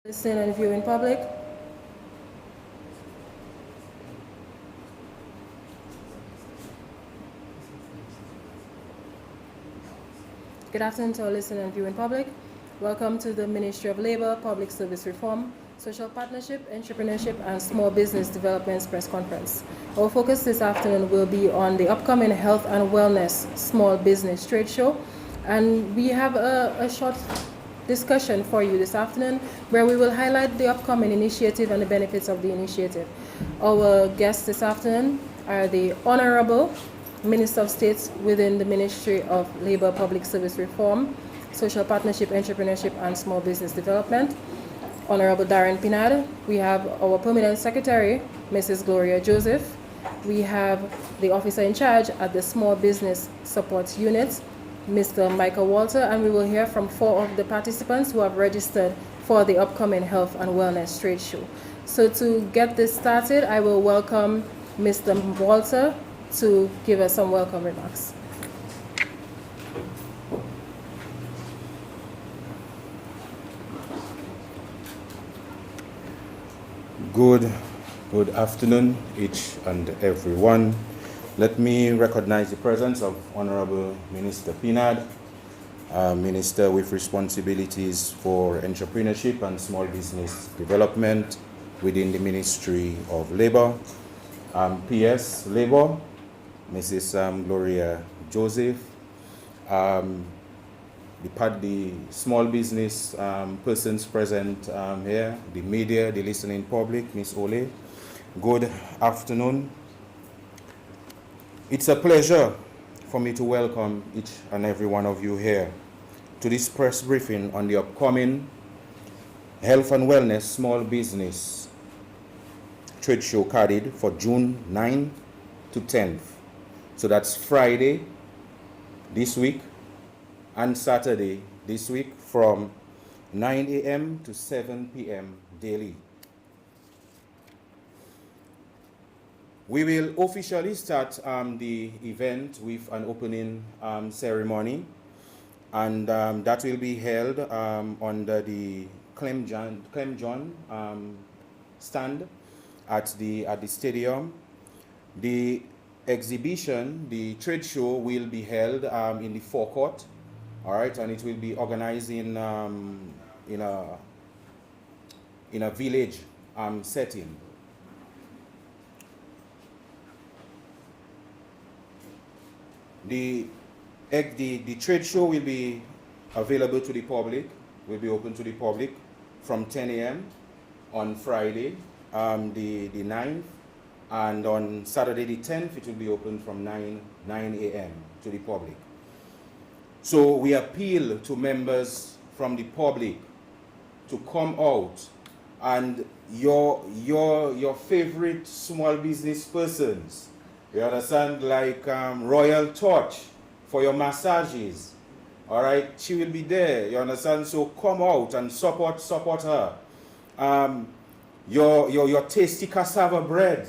Listen and view in public. Good afternoon to our listen and view in public. Welcome to the Ministry of Labor, Public Service Reform, Social Partnership, Entrepreneurship and Small Business Development's press conference. Our focus this afternoon will be on the upcoming Health and Wellness Small Business Trade Show. And we have a short discussion for you this afternoon where we will highlight the upcoming initiative and the benefits of the initiative. Our guests this afternoon are the Honorable Minister of State within the Ministry of Labor, Public Service Reform, Social Partnership, Entrepreneurship and Small Business Development, Honorable Darren Pinard. We have our Permanent Secretary, Mrs. Gloria Joseph. We have the officer in charge at the Small Business Support Unit, Mr. Michael Walter, and we will hear from 4 of the participants who have registered for the upcoming Health and Wellness Trade Show. So to get this started, I will welcome Mr. Walter to give us some welcome remarks. Good afternoon, each and everyone. Let me recognize the presence of Honorable Minister Pinard, Minister with responsibilities for entrepreneurship and small business development within the Ministry of Labor. PS Labor, Mrs. Gloria Joseph, the small business persons present here, the media, the listening public, Ms. Ole. Good afternoon. It's a pleasure for me to welcome each and every one of you here to this press briefing on the upcoming Health and Wellness Small Business Trade Show carried for June 9th to 10th. So that's Friday this week and Saturday this week from 9 a.m. to 7 p.m. daily. We will officially start the event with an opening ceremony, and that will be held under the Clem John stand at the stadium. The exhibition, the trade show, will be held in the forecourt, all right, and it will be organized in a village setting. The trade show will be available to the public, will be open to the public from 10 a.m. on Friday, the 9th, and on Saturday the 10th, it will be open from 9 a.m. to the public. So we appeal to members from the public to come out, and your favorite small business persons, you understand, like Royal Touch for your massages, all right, she will be there, you understand, so come out and support her. Your tasty cassava bread,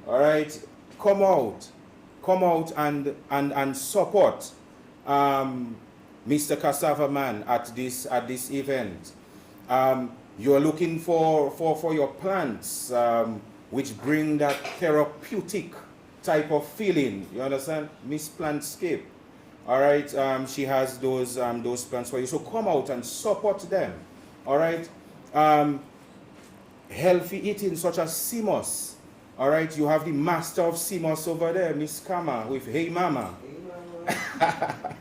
all right, come out and support Mr. Cassava Man at this event. You're looking for your plants which bring that therapeutic type of feeling, you understand, Miss Plantscape, all right, she has those plants for you, so come out and support them, all right. Healthy eating such as CMOS, all right, you have the master of CMOS over there, Miss Kama with Hey Mama. Hey Mama.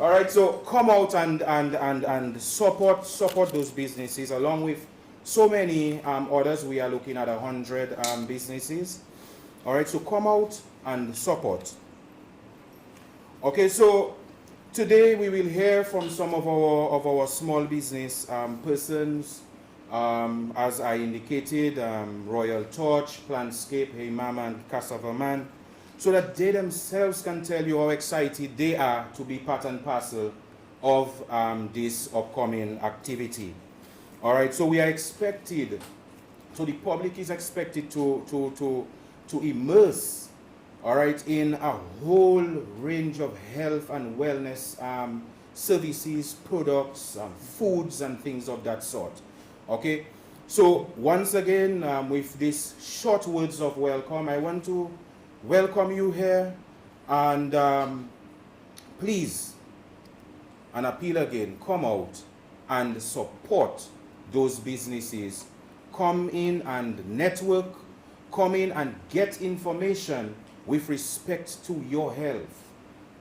All right, so come out and support those businesses along with so many others. We are looking at 100 businesses. All right, so come out and support. Okay, so today we will hear from some of our small business persons. As I indicated, Royal Touch, Plantscape, Hey Mama, and Cassava Man, so that they themselves can tell you how excited they are to be part and parcel of this upcoming activity. All right, so we are expected, so the public is expected to immerse, all right, in a whole range of health and wellness services, products, foods, and things of that sort. Okay? So once again, with these short words of welcome, I want to welcome you here, and please, an appeal again, come out and support those businesses. Come in and network, come in and get information with respect to your health,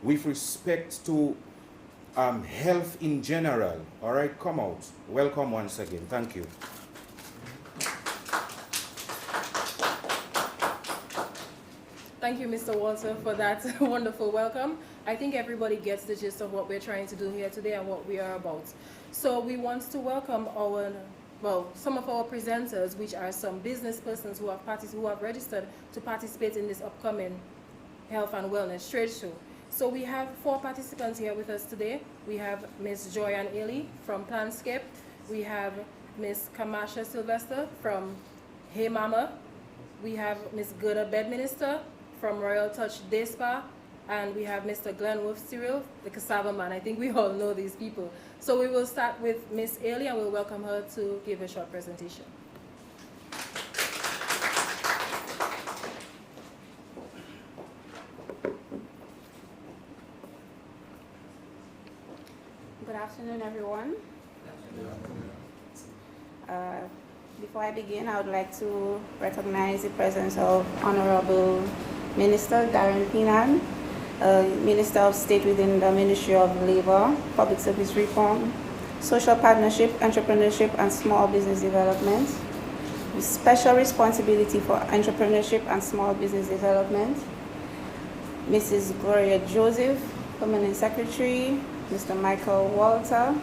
with respect to health in general. All right, come out. Welcome once again. Thank you. Thank you, Mr. Walter, for that wonderful welcome. I think everybody gets the gist of what we're trying to do here today and what we are about. So we want to welcome some of our presenters, which are some business persons who have registered to participate in this upcoming Health and Wellness Trade Show. So we have 4 participants here with us today. We have Ms. Joyanne Ailey from Planscape. We have Ms. Kamasha Sylvester from Hey Mama. We have Ms. Gerda Bedminster from Royal Touch Day Spa, and we have Mr. Glenn Wolf Cyril, the cassava man. I think we all know these people. So we will start with Ms. Ailey, and we'll welcome her to give a short presentation. Good afternoon, everyone. Before I begin, I would like to recognize the presence of Honorable Minister Darren Pinard, Minister of State within the Ministry of Labor, Public Service Reform, Social Partnership, Entrepreneurship, and Small Business Development, with special responsibility for entrepreneurship and small business development, Mrs. Gloria Joseph, Permanent Secretary, Mr. Michael Walter,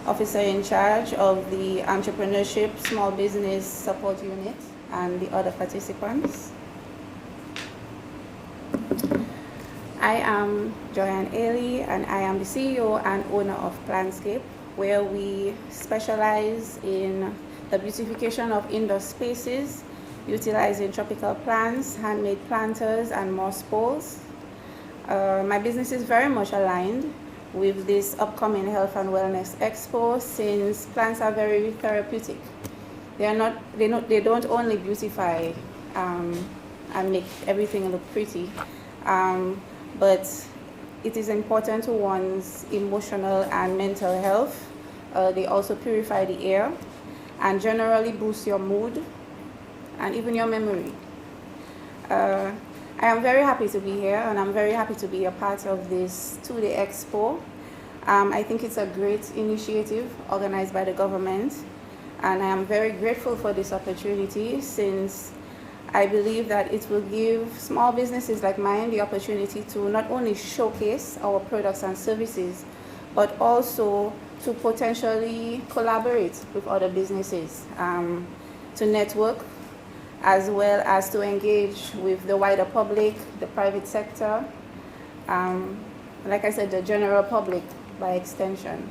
Officer in charge of the Entrepreneurship Small Business Support Unit, and the other participants. I am Joyanne Ailey, and I am the CEO and owner of Planscape, where we specialize in the beautification of indoor spaces, utilizing tropical plants, handmade planters, and moss bowls. My business is very much aligned with this upcoming Health and Wellness Expo, since plants are very therapeutic. They don't only beautify and make everything look pretty, but it is important to one's emotional and mental health. They also purify the air and generally boost your mood and even your memory. I am very happy to be here, and I'm very happy to be a part of this 2-day expo. I think it's a great initiative organized by the government, and I am very grateful for this opportunity, since I believe that it will give small businesses like mine the opportunity to not only showcase our products and services, but also to potentially collaborate with other businesses, to network, as well as to engage with the wider public, the private sector, like I said, the general public by extension.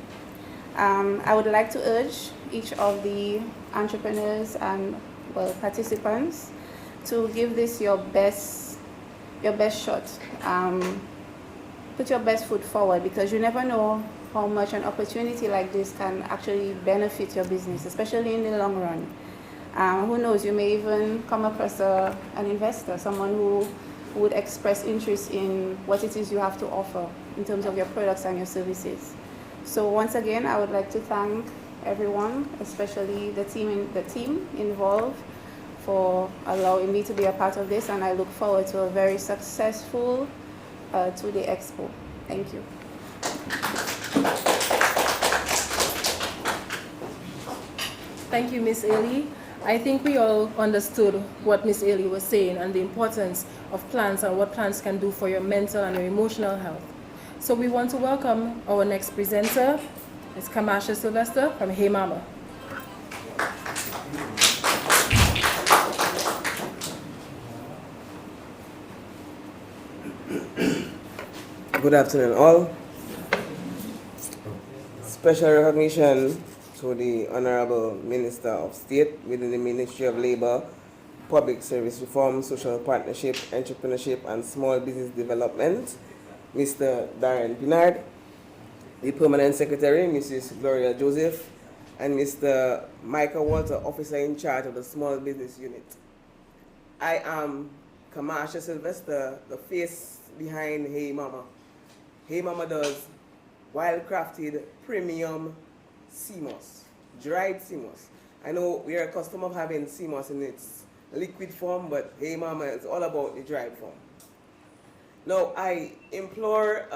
I would like to urge each of the entrepreneurs and participants to give this your best shot. Put your best foot forward, because you never know how much an opportunity like this can actually benefit your business, especially in the long run. Who knows, you may even come across an investor, someone who would express interest in what it is you have to offer in terms of your products and your services. So once again, I would like to thank everyone, especially the team involved, for allowing me to be a part of this, and I look forward to a very successful 2-day expo. Thank you. Thank you, Ms. Ailey. I think we all understood what Ms. Ailey was saying and the importance of plants and what plants can do for your mental and your emotional health. So we want to welcome our next presenter, Ms. Kamasha Sylvester from Hey Mama. Good afternoon, all. Special recognition to the Honorable Minister of State within the Ministry of Labor, Public Service Reform, Social Partnership, Entrepreneurship, and Small Business Development, Mr. Darren Pinard, the Permanent Secretary, Mrs. Gloria Joseph, and Mr. Michael Walter, Officer in charge of the Small Business Unit. I am Kamasha Sylvester, the face behind Hey Mama. Hey Mama does wild-crafted premium sea moss, dried sea moss. I know we are accustomed of having sea moss in its liquid form, but Hey Mama is all about the dried form. Now, I implore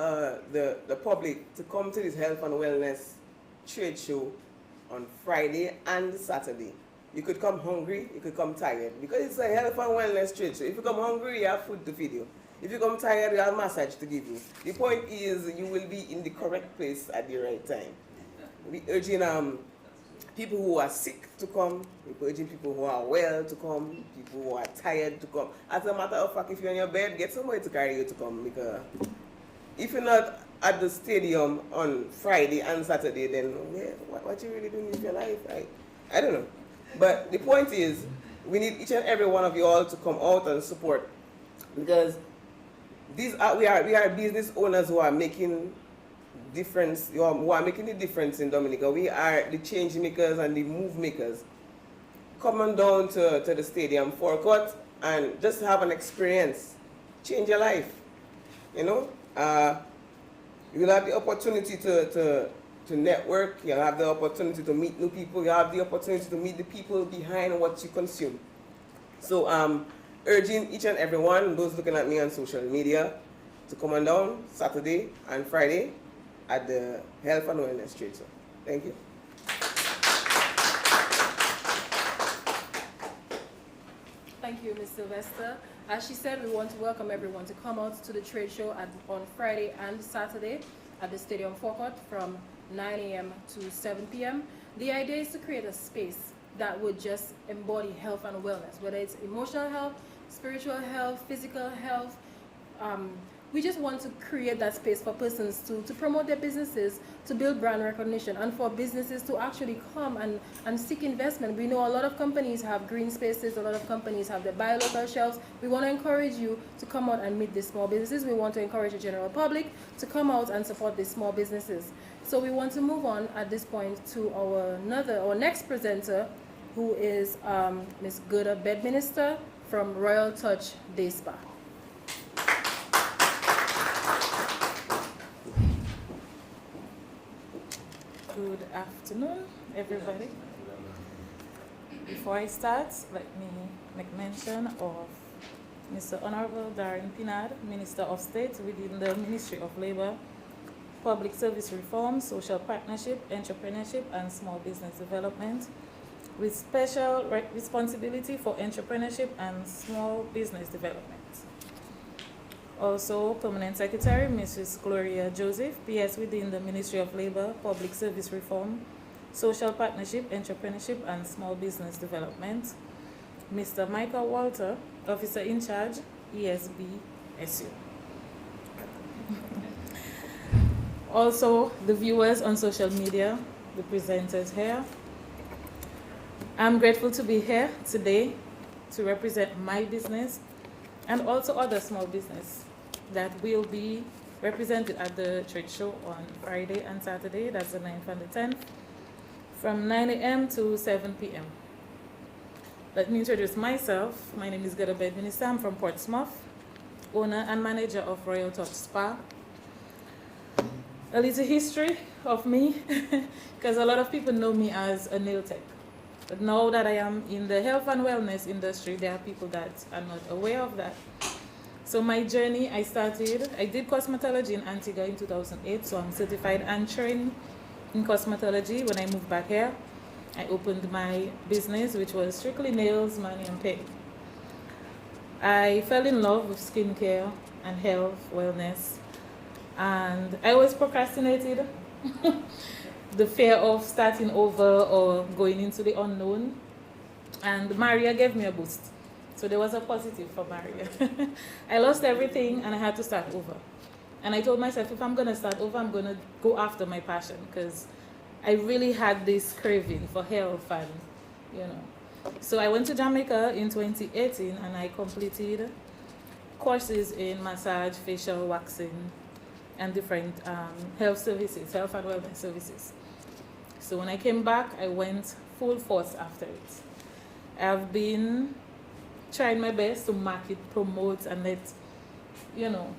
the public to come to this health and wellness trade show on Friday and Saturday. You could come hungry, you could come tired, because it's a health and wellness trade show. If you come hungry, you have food to feed you. If you come tired, you have massage to give you. The point is, you will be in the correct place at the right time. We urging people who are sick to come, we're urging people who are well to come, people who are tired to come. As a matter of fact, if you're on your bed, get somebody to carry you to come, because if you're not at the stadium on Friday and Saturday, then what you really doing with your life? I don't know. But the point is, we need each and every one of you all to come out and support, because we are business owners who are making difference, who are making the difference in Dominica. We are the change makers and the move makers. Come on down to the stadium forecourt and just have an experience. Change your life. You know? You will have the opportunity to network, you'll have the opportunity to meet new people, you have the opportunity to meet the people behind what you consume. So urging each and every one, those looking at me on social media, to come on down Saturday and Friday at the Health and Wellness Trade Show. Thank you. Thank you, Ms. Sylvester. As she said, we want to welcome everyone to come out to the trade show on Friday and Saturday at the Stadium Forecourt from 9 a.m. to 7 p.m. The idea is to create a space that would just embody health and wellness, whether it's emotional health, spiritual health, physical health. We just want to create that space for persons to promote their businesses, to build brand recognition, and for businesses to actually come and seek investment. We know a lot of companies have green spaces, a lot of companies have their buy local shelves. We want to encourage you to come out and meet these small businesses. We want to encourage the general public to come out and support these small businesses. So we want to move on at this point to our next presenter, who is Ms. Gerda Bedminster from Royal Touch Day Spa. Good afternoon, everybody. Before I start, let me make mention of Mr. Honorable Darren Pinard, Minister of State within the Ministry of Labor, Public Service Reform, Social Partnership, Entrepreneurship, and Small Business Development, with special responsibility for entrepreneurship and small business development. Also, Permanent Secretary, Mrs. Gloria Joseph, PS within the Ministry of Labor, Public Service Reform, Social Partnership, Entrepreneurship, and Small Business Development. Mr. Michael Walter, Officer in Charge, ESB-SU. Also, the viewers on social media, the presenters here. I'm grateful to be here today to represent my business and also other small business that will be represented at the trade show on Friday and Saturday, that's the 9th and the 10th, from 9 a.m. to 7 p.m. Let me introduce myself. My name is Gerda Bedminster. I'm from Portsmouth, owner and manager of Royal Touch Spa. A little history of me, because a lot of people know me as a nail tech. But now that I am in the health and wellness industry, there are people that are not aware of that. So my journey, I did cosmetology in Antigua in 2008, so I'm certified and trained in cosmetology. When I moved back here, I opened my business, which was strictly nails, money, and pay. I fell in love with skincare and health, wellness, and I always procrastinated. The fear of starting over or going into the unknown. And Maria gave me a boost. So there was a positive for Maria. I lost everything and I had to start over. And I told myself, if I'm going to start over, I'm going to go after my passion, because I really had this craving for health and, you know. So I went to Jamaica in 2018 and I completed courses in massage, facial waxing, and different health services, health and wellness services. So when I came back, I went full force after it. I've been trying my best to market, promote, and let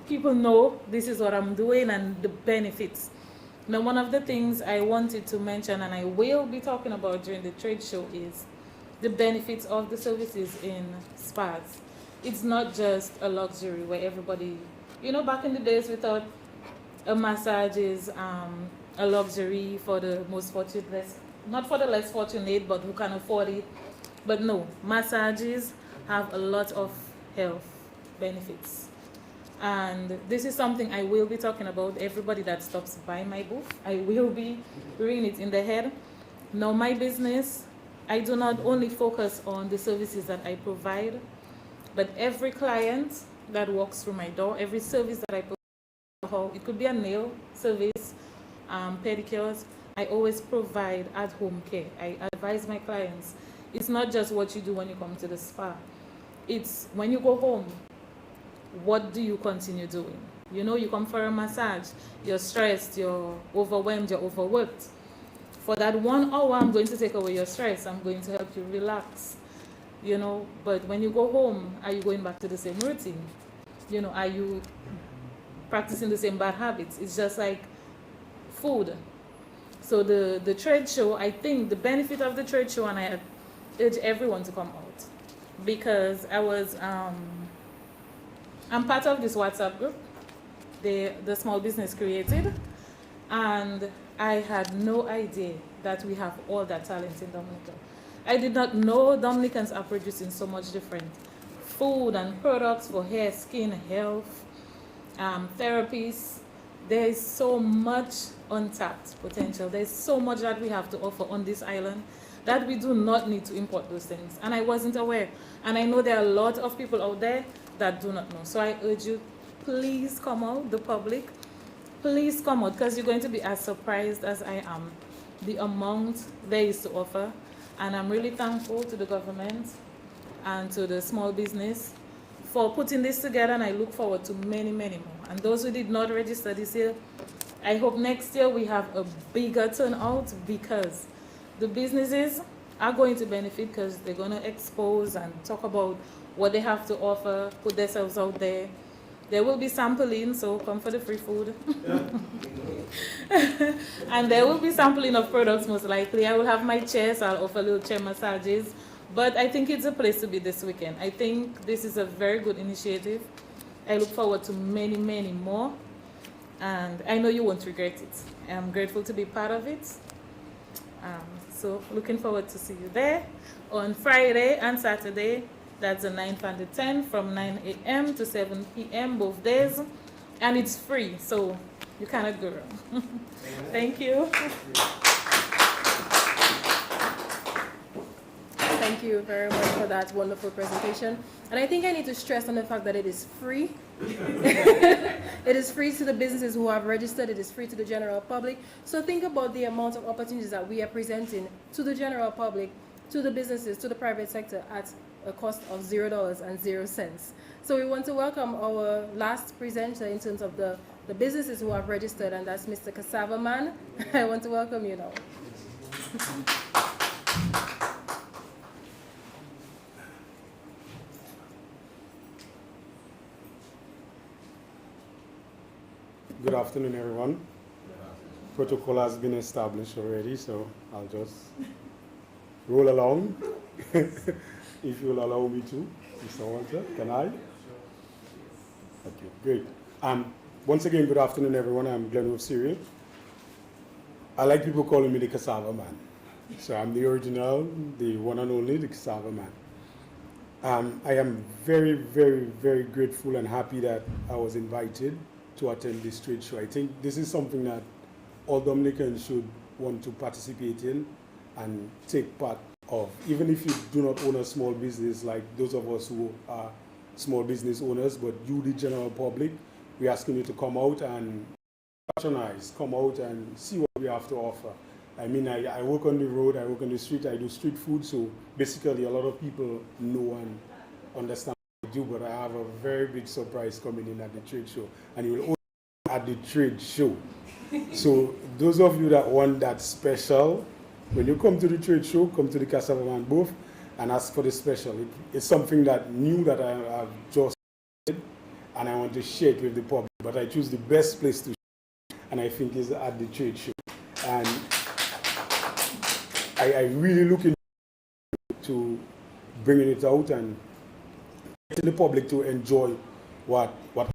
people know this is what I'm doing and the benefits. Now, one of the things I wanted to mention, and I will be talking about during the trade show, is the benefits of the services in spas. It's not just a luxury where everybody, back in the days we thought a massage is a luxury for the most fortunate, not for the less fortunate, but who can afford it. But no, massages have a lot of health benefits. And this is something I will be talking about. Everybody that stops by my booth, I will be bringing it in the head. Now, my business, I do not only focus on the services that I provide, but every client that walks through my door, every service that I provide, it could be a nail service, pedicures, I always provide at-home care. I advise my clients, it's not just what you do when you come to the spa. It's when you go home, what do you continue doing? You come for a massage, you're stressed, you're overwhelmed, you're overworked. For that 1 hour, I'm going to take away your stress. I'm going to help you relax, But when you go home, are you going back to the same routine? Are you practicing the same bad habits? It's just like food. So the trade show, I think the benefit of the trade show, and I urge everyone to come out, because I'm part of this WhatsApp group, the Small Business Created, and I had no idea that we have all that talent in Dominica. I did not know Dominicans are producing so much different food and products for hair, skin, health, therapies. There is so much untapped potential. There's so much that we have to offer on this island that we do not need to import those things. And I wasn't aware. And I know there are a lot of people out there that do not know. So I urge you, please come out, the public. Please come out, because you're going to be as surprised as I am, the amount there is to offer. And I'm really thankful to the government and to the small business for putting this together, and I look forward to many, many more. And those who did not register this year, I hope next year we have a bigger turnout, because the businesses are going to benefit, because they're going to expose and talk about what they have to offer, put themselves out there. There will be sampling, so come for the free food. And there will be sampling of products, most likely. I will have my chairs, I'll offer little chair massages. But I think it's a place to be this weekend. I think this is a very good initiative. I look forward to many, many more. And I know you won't regret it. I'm grateful to be part of it. So looking forward to see you there on Friday and Saturday. That's the 9th and the 10th from 9 a.m. to 7 p.m. both days. And it's free, so you cannot go wrong. Thank you. Thank you very much for that wonderful presentation. And I think I need to stress on the fact that it is free. It is free to the businesses who have registered. It is free to the general public. So think about the amount of opportunities that we are presenting to the general public, to the businesses, to the private sector at a cost of $0.00. So we want to welcome our last presenter in terms of the businesses who have registered, and that's Mr. Cassava Man. I want to welcome you now. Good afternoon, everyone. Protocol has been established already, so I'll just roll along. If you'll allow me to, Mr. Walter, can I? Okay, great. Once again, good afternoon, everyone. I'm Glenn Cyril. I like people calling me the Cassava Man. So I'm the original, the one and only, the Cassava Man. I am very, very, very grateful and happy that I was invited to attend this trade show. I think this is something that all Dominicans should want to participate in and take part of. Even if you do not own a small business, like those of us who are small business owners, but you, the general public, we're asking you to come out and patronize, come out and see what we have to offer. I mean, I work on the road, I work on the street, I do street food, so basically a lot of people know and understand what I do, but I have a very big surprise coming in at the trade show, and you will only at the trade show. So those of you that want that special, when you come to the trade show, come to the Cassava Man booth and ask for the special. It's something that new that I have just did, and I want to share it with the public. But I choose the best place to share, and I think is at the trade show. And I really looking to bringing it out and getting the public to enjoy what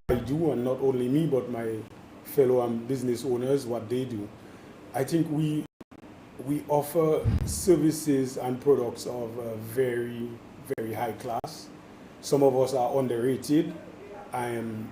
I do, and not only me, but my fellow business owners, what they do. I think we offer services and products of a very, very high class. Some of us are underrated, and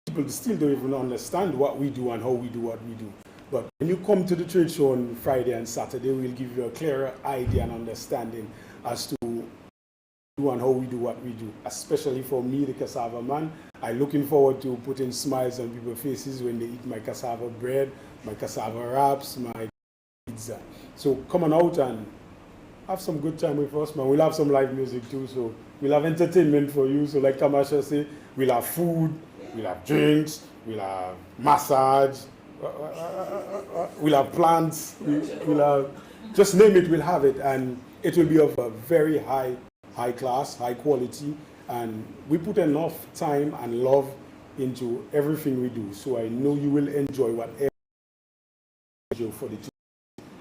people still don't even understand what we do and how we do what we do. But when you come to the trade show on Friday and Saturday, we'll give you a clearer idea and understanding as to do and how we do what we do. Especially for me, the cassava man, I'm looking forward to putting smiles on people's faces when they eat my cassava bread, my cassava wraps, my pizza. So come on out and have some good time with us, man. We'll have some live music too, so we'll have entertainment for you. So like Kamasha say, we'll have food, we'll have drinks, we'll have massage, we'll have plants, we'll have, just name it, we'll have it. And it will be of a very high class, high quality, and we put enough time and love into everything we do. So I know you will enjoy whatever you do for the two.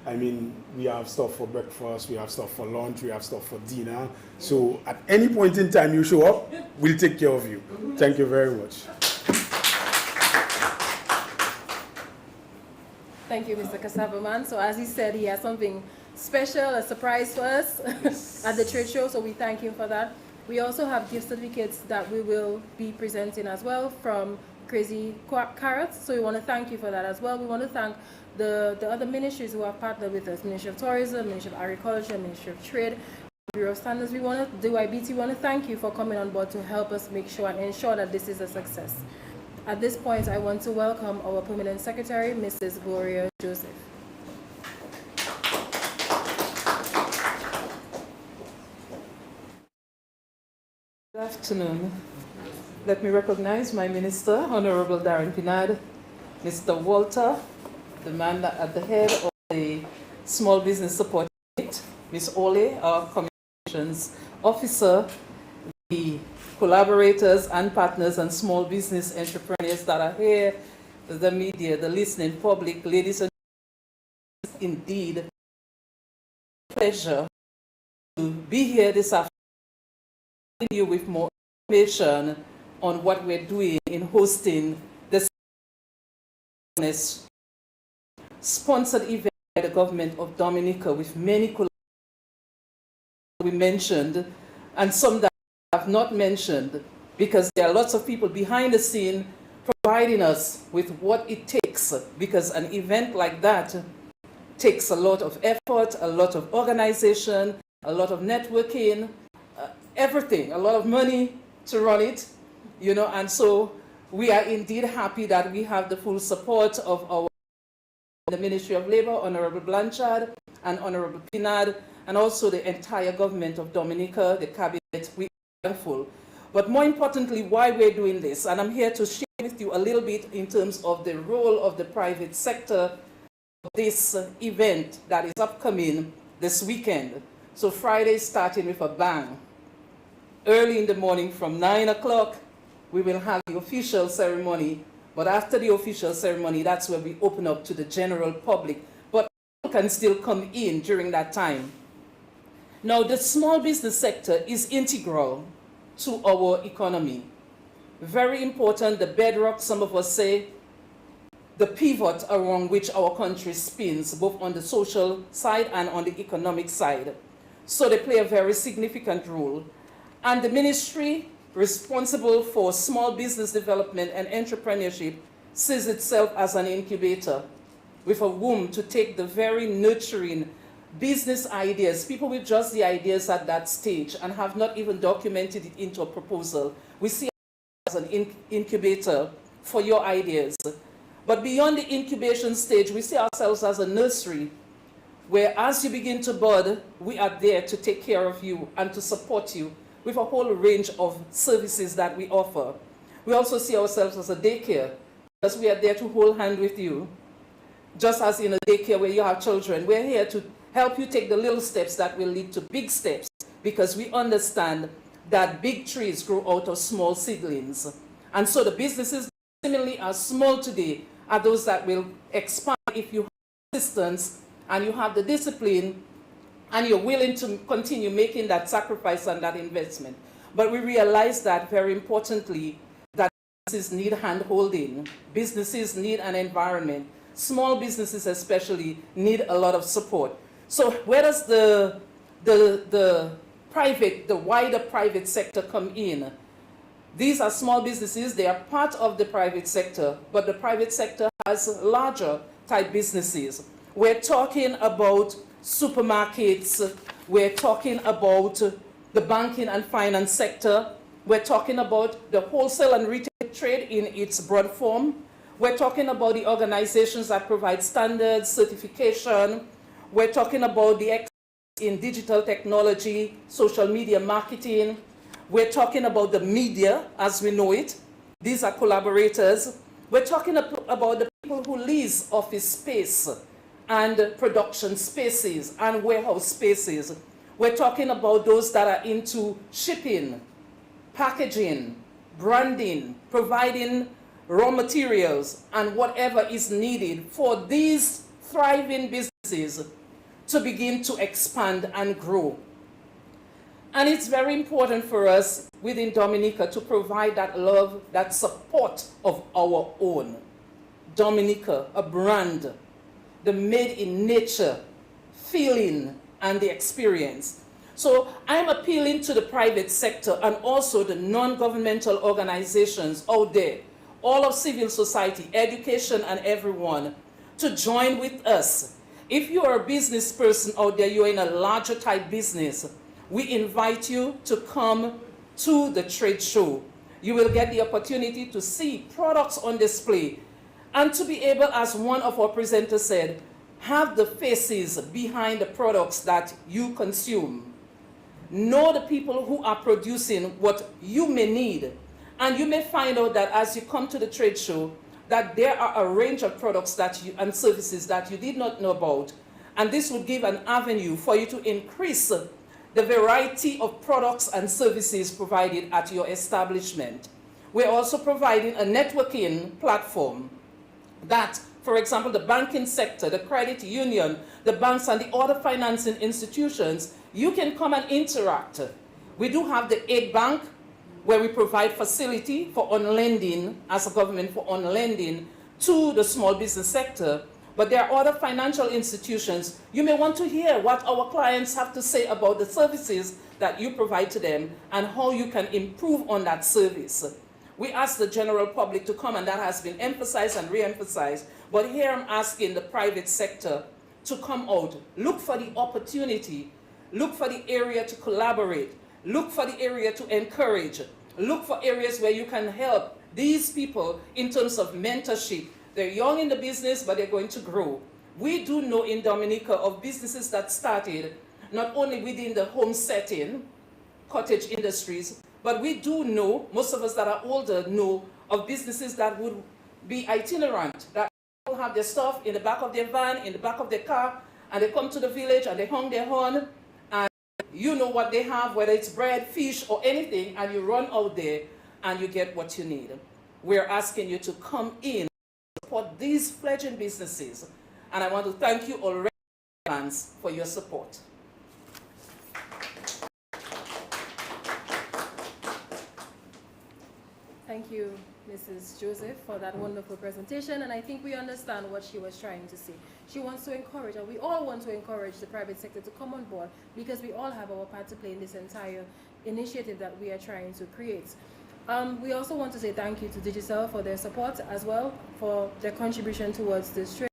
I mean, we have stuff for breakfast, we have stuff for lunch, we have stuff for dinner. So at any point in time you show up, we'll take care of you. Thank you very much. Thank you, Mr. Cassava Man. So as he said, he has something special, a surprise for us at the trade show, so we thank him for that. We also have gift certificates that we will be presenting as well from Crazy Carrots, so we want to thank you for that as well. We want to thank the other ministries who have partnered with us, Ministry of Tourism, Ministry of Agriculture, Ministry of Trade, Bureau of Standards. We want to, DYBT, we want to thank you for coming on board to help us make sure and ensure that this is a success. At this point, I want to welcome our Permanent Secretary, Mrs. Gloria Joseph. Good afternoon. Let me recognize my Minister, Honorable Darren Pinard, Mr. Walter, the man at the head of the Small Business Support Unit, Ms. Ole, our Communications Officer, the collaborators and partners and small business entrepreneurs that are here, the media, the listening public, ladies and gentlemen, indeed a pleasure to be here this afternoon you with more information on what we're doing in hosting this sponsored event by the government of Dominica with many collaborators we mentioned and some that I have not mentioned, because there are lots of people behind the scene providing us with what it takes, because an event like that takes a lot of effort, a lot of organization, a lot of networking, everything, a lot of money to run it, you know, and so we are indeed happy that we have the full support of the Ministry of Labor, Honorable Blanchard and Honorable Pinard, and also the entire government of Dominica, the cabinet. We are thankful. But more importantly, why we're doing this, and I'm here to share with you a little bit in terms of the role of the private sector of this event that is upcoming this weekend. So Friday starting with a bang. Early in the morning from 9 o'clock, we will have the official ceremony. But after the official ceremony, that's where we open up to the general public. But people can still come in during that time. Now, the small business sector is integral to our economy. Very important, the bedrock, some of us say, the pivot around which our country spins, both on the social side and on the economic side. So they play a very significant role. And the ministry responsible for small business development and entrepreneurship sees itself as an incubator with a womb to take the very nurturing business ideas, people with just the ideas at that stage and have not even documented it into a proposal. We see it as an incubator for your ideas. But beyond the incubation stage, we see ourselves as a nursery where as you begin to bud, we are there to take care of you and to support you with a whole range of services that we offer. We also see ourselves as a daycare because we are there to hold hand with you. Just as in a daycare where you have children, we're here to help you take the little steps that will lead to big steps, because we understand that big trees grow out of small seedlings. And so the businesses similarly are small today are those that will expand if you have persistence and you have the discipline and you're willing to continue making that sacrifice and that investment. But we realize that, very importantly, that businesses need hand-holding. Businesses need an environment. Small businesses especially need a lot of support. So where does the wider private sector come in? These are small businesses. They are part of the private sector, but the private sector has larger type businesses. We're talking about supermarkets. We're talking about the banking and finance sector. We're talking about the wholesale and retail trade in its broad form. We're talking about the organizations that provide standards, certification. We're talking about the experts in digital technology, social media marketing. We're talking about the media as we know it. These are collaborators. We're talking about the people who lease office space and production spaces and warehouse spaces. We're talking about those that are into shipping, packaging, branding, providing raw materials and whatever is needed for these thriving businesses to begin to expand and grow. And it's very important for us within Dominica to provide that love, that support of our own. Dominica, a brand, the made in nature feeling and the experience. So I'm appealing to the private sector and also the non-governmental organizations out there, all of civil society, education and everyone, to join with us. If you are a business person out there, you're in a larger type business, we invite you to come to the trade show. You will get the opportunity to see products on display and to be able, as one of our presenters said, have the faces behind the products that you consume. Know the people who are producing what you may need. And you may find out that as you come to the trade show, that there are a range of products and services that you did not know about. And this would give an avenue for you to increase the variety of products and services provided at your establishment. We're also providing a networking platform that, for example, the banking sector, the credit union, the banks and the other financing institutions, you can come and interact. We do have the Aid Bank, where we provide facility for on-lending, as a government, for on-lending to the small business sector. But there are other financial institutions. You may want to hear what our clients have to say about the services that you provide to them and how you can improve on that service. We ask the general public to come, and that has been emphasized and re-emphasized. But here I'm asking the private sector to come out, look for the opportunity, look for the area to collaborate, look for the area to encourage, look for areas where you can help these people in terms of mentorship. They're young in the business, but they're going to grow. We do know in Dominica of businesses that started not only within the home setting, cottage industries, but we do know, most of us that are older know of businesses that would be itinerant, that people have their stuff in the back of their van, in the back of their car, and they come to the village and they hung their horn, and you know what they have, whether it's bread, fish, or anything, and you run out there and you get what you need. We're asking you to come in, support these fledgling businesses, and I want to thank you already in advance for your support. Thank you, Mrs. Joseph, for that wonderful presentation, and I think we understand what she was trying to say. She wants to encourage, and we all want to encourage the private sector to come on board, because we all have our part to play in this entire initiative that we are trying to create. We also want to say thank you to Digicel for their support as well, for their contribution towards this trade.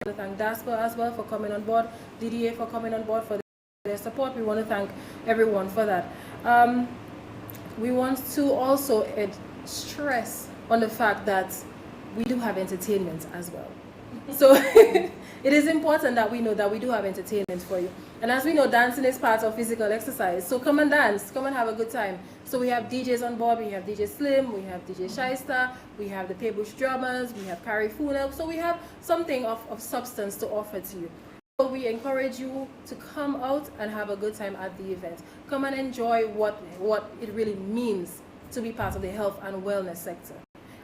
We want to thank DASPA as well for coming on board, DDA for coming on board for their support. We want to thank everyone for that. We want to also stress on the fact that we do have entertainment as well. So it is important that we know that we do have entertainment for you. And as we know, dancing is part of physical exercise. So come and dance, come and have a good time. So we have DJs on board, we have DJ Slim, we have DJ Shyster, we have the Paybush Drummers, we have Carrie Funa. So we have something of substance to offer to you. So we encourage you to come out and have a good time at the event. Come and enjoy what it really means to be part of the health and wellness sector.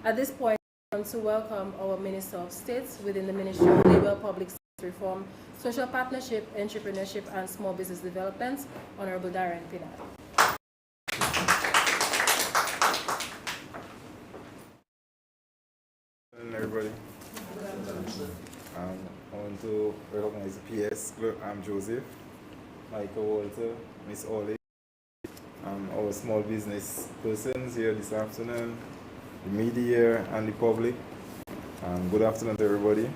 At this point, I want to welcome our Minister of State within the Ministry of Labour, Public Service Reform, Social Partnership, Entrepreneurship and Small Business Development, Honorable Darren Pinard. Hello everybody. I want to recognize the PS. I'm Joseph, Michael Walter, Miss Ollie, our small business persons here this afternoon, the media and the public. Good afternoon to everybody.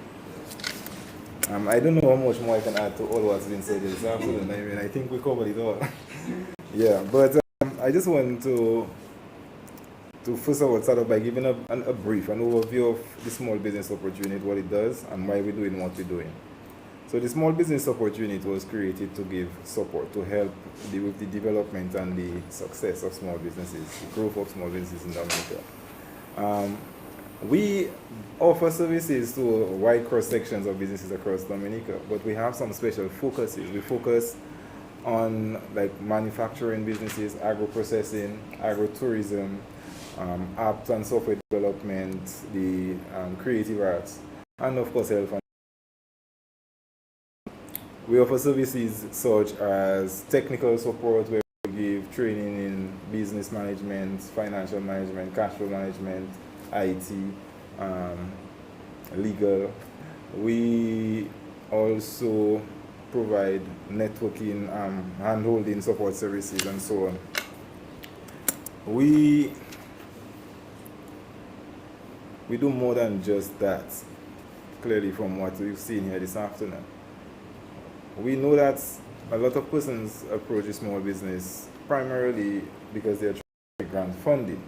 I don't know how much more I can add to all what's been said this afternoon. I mean, I think we covered it all. Yeah, but I just want to first of all start off by giving an overview of the small business opportunity, what it does, and why we're doing what we're doing. So the small business opportunity was created to give support, to help with the development and the success of small businesses, the growth of small businesses in Dominica. We offer services to a wide cross sections of businesses across Dominica, but we have some special focuses. We focus on like manufacturing businesses, agro-processing, agro-tourism, apps and software development, the creative arts, and of course health. We offer services such as technical support, where we give training in business management, financial management, cash flow management, IT, legal. We also provide networking, hand-holding support services, and so on. We do more than just that, clearly from what we've seen here this afternoon. We know that a lot of persons approach a small business primarily because they're trying to get grant funding.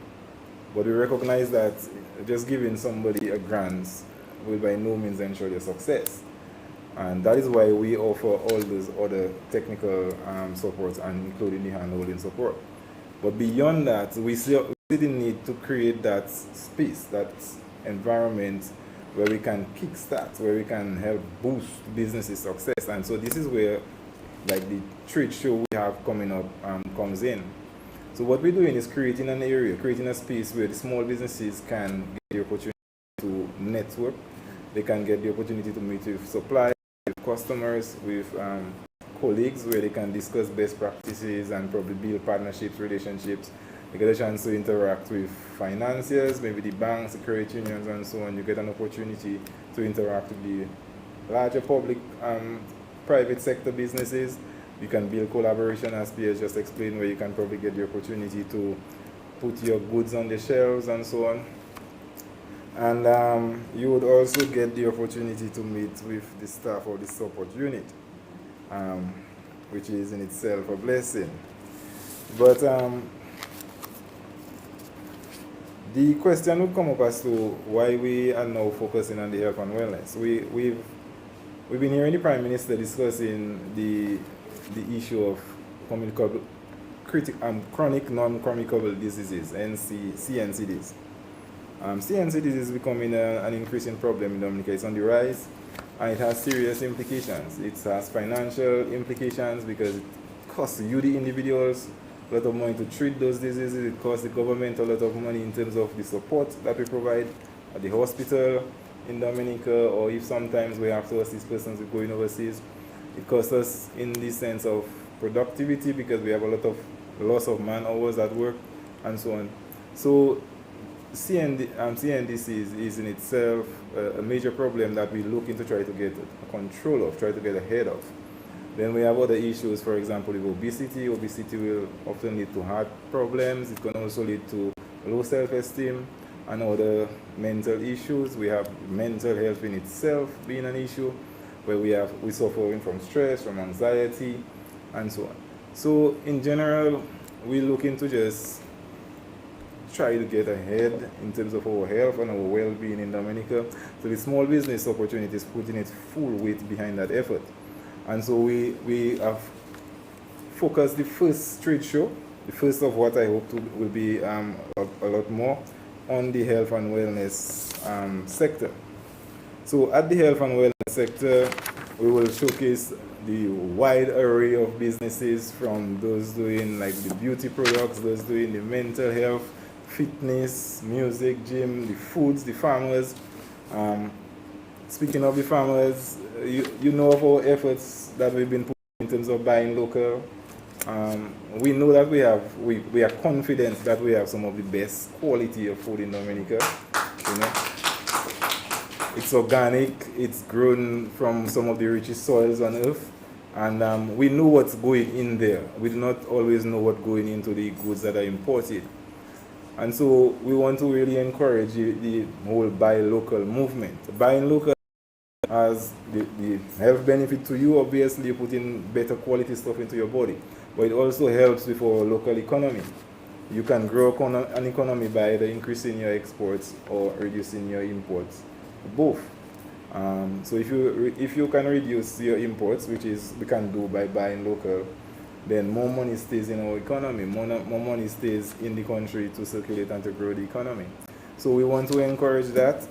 But we recognize that just giving somebody a grant will by no means ensure their success. And that is why we offer all those other technical supports, and including the hand-holding support. But beyond that, we see the need to create that space, that environment where we can kickstart, where we can help boost businesses' success. And so this is where like the trade show we have coming up comes in. So what we're doing is creating an area, creating a space where the small businesses can get the opportunity to network, they can get the opportunity to meet with suppliers, with customers, with colleagues, where they can discuss best practices and probably build partnerships, relationships. You get a chance to interact with financiers, maybe the banks, the credit unions, and so on. You get an opportunity to interact with the larger public, private sector businesses. You can build collaboration, as Pierre just explained, where you can probably get the opportunity to put your goods on the shelves and so on. And you would also get the opportunity to meet with the staff of the support unit, which is in itself a blessing. But the question would come up as to why we are now focusing on the health and wellness. We've been hearing the Prime Minister discussing the issue of chronic non-communicable diseases, CNCDs. CNCDs is becoming an increasing problem in Dominica. It's on the rise, and it has serious implications. It has financial implications because it costs you, the individuals, a lot of money to treat those diseases. It costs the government a lot of money in terms of the support that we provide at the hospital in Dominica, or if sometimes we have to assist persons with going overseas. It costs us in the sense of productivity because we have a lot of loss of man hours at work and so on. So CNDC is in itself a major problem that we're looking to try to get control of, try to get ahead of. Then we have other issues, for example, with obesity. Obesity will often lead to heart problems. It can also lead to low self-esteem and other mental issues. We have mental health in itself being an issue, where we're suffering from stress, from anxiety, and so on. So in general, we're looking to just try to get ahead in terms of our health and our well-being in Dominica. So the small business opportunities putting its full weight behind that effort. And so we have focused the first trade show, the first of what I hope will be a lot more, on the health and wellness sector. So at the health and wellness sector, we will showcase the wide array of businesses, from those doing like the beauty products, those doing the mental health, fitness, music, gym, the foods, the farmers. Speaking of the farmers, you know of our efforts that we've been putting in terms of buying local. We know that we are confident that we have some of the best quality of food in Dominica. You know, it's organic, it's grown from some of the richest soils on earth, and we know what's going in there. We do not always know what's going into the goods that are imported. And so we want to really encourage the whole buy local movement. Buying local has the health benefit to you. Obviously, you put in better quality stuff into your body, but it also helps with our local economy. You can grow an economy by either increasing your exports or reducing your imports, both. So if you can reduce your imports, which is we can do by buying local, then more money stays in our economy, more money stays in the country to circulate and to grow the economy. So we want to encourage that.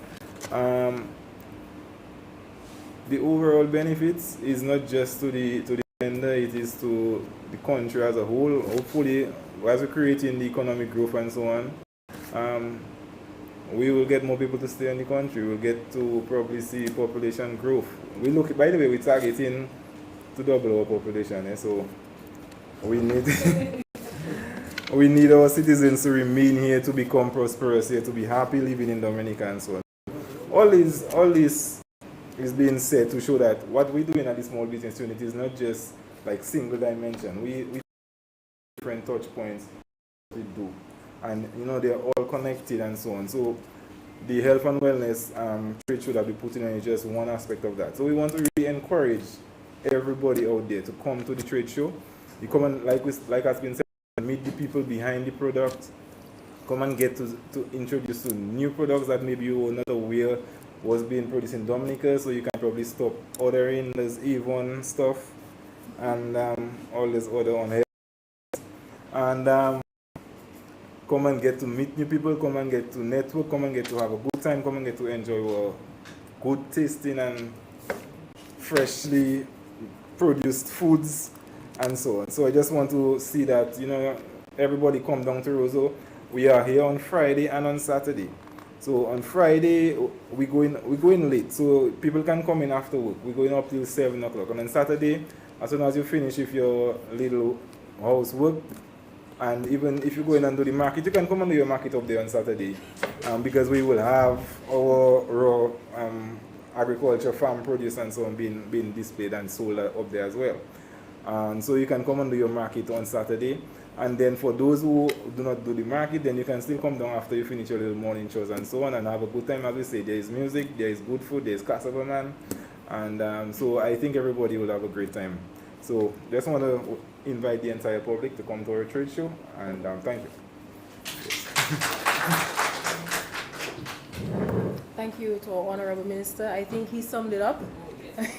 The overall benefits is not just to the vendor, it is to the country as a whole. Hopefully, as we're creating the economic growth and so on, we will get more people to stay in the country. We'll get to probably see population growth. We look, by the way, we're targeting to double our population, so we need we need our citizens to remain here, to become prosperous here, to be happy living in Dominica and so on. All this is being said to show that what we're doing at the small business unit is not just like single dimension. We different touch points we do, and you know they're all connected and so on. So the health and wellness trade show that we're putting on is just one aspect of that. So we want to really encourage everybody out there to come to the trade show. You come and, like has been said, meet the people behind the product. Come and get to introduce to new products that maybe you were not aware was being produced in Dominica, so you can probably stop ordering this Avon stuff and all this other on here. And come and get to meet new people, come and get to network, come and get to have a good time, come and get to enjoy our good tasting and freshly produced foods and so on. So I just want to see that, you know, everybody come down to Roseau. We are here on Friday and on Saturday. So on Friday, we go in late, so people can come in after work. We're going up till 7 o'clock. And on Saturday, as soon as you finish with your little housework, and even if you go in and do the market, you can come and do your market up there on Saturday, because we will have our raw agriculture, farm produce and so on being displayed and sold up there as well. And so you can come and do your market on Saturday. And then for those who do not do the market, then you can still come down after you finish your little morning chores and so on and have a good time. As we say, there is music, there is good food, there is cassava man. And so I think everybody will have a great time. So just want to invite the entire public to come to our trade show, and thank you. Thank you to our Honorable Minister. I think he summed it up.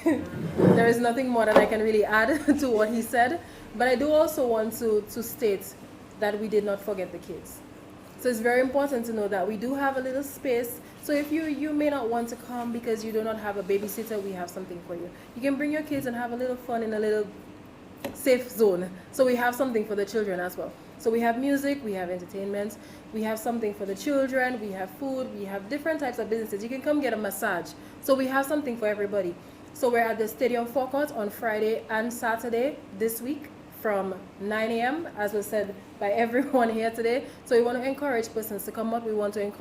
There is nothing more that I can really add to what he said. But I do also want to state that we did not forget the kids. So it's very important to know that we do have a little space. So if you may not want to come because you do not have a babysitter, we have something for you. You can bring your kids and have a little fun in a little safe zone. So we have something for the children as well. So we have music, we have entertainment, we have something for the children, we have food, we have different types of businesses. You can come get a massage. So we have something for everybody. So we're at the Stadium Forecourt on Friday and Saturday this week from 9 a.m., as was said by everyone here today. So we want to encourage persons to come out. We want to encourage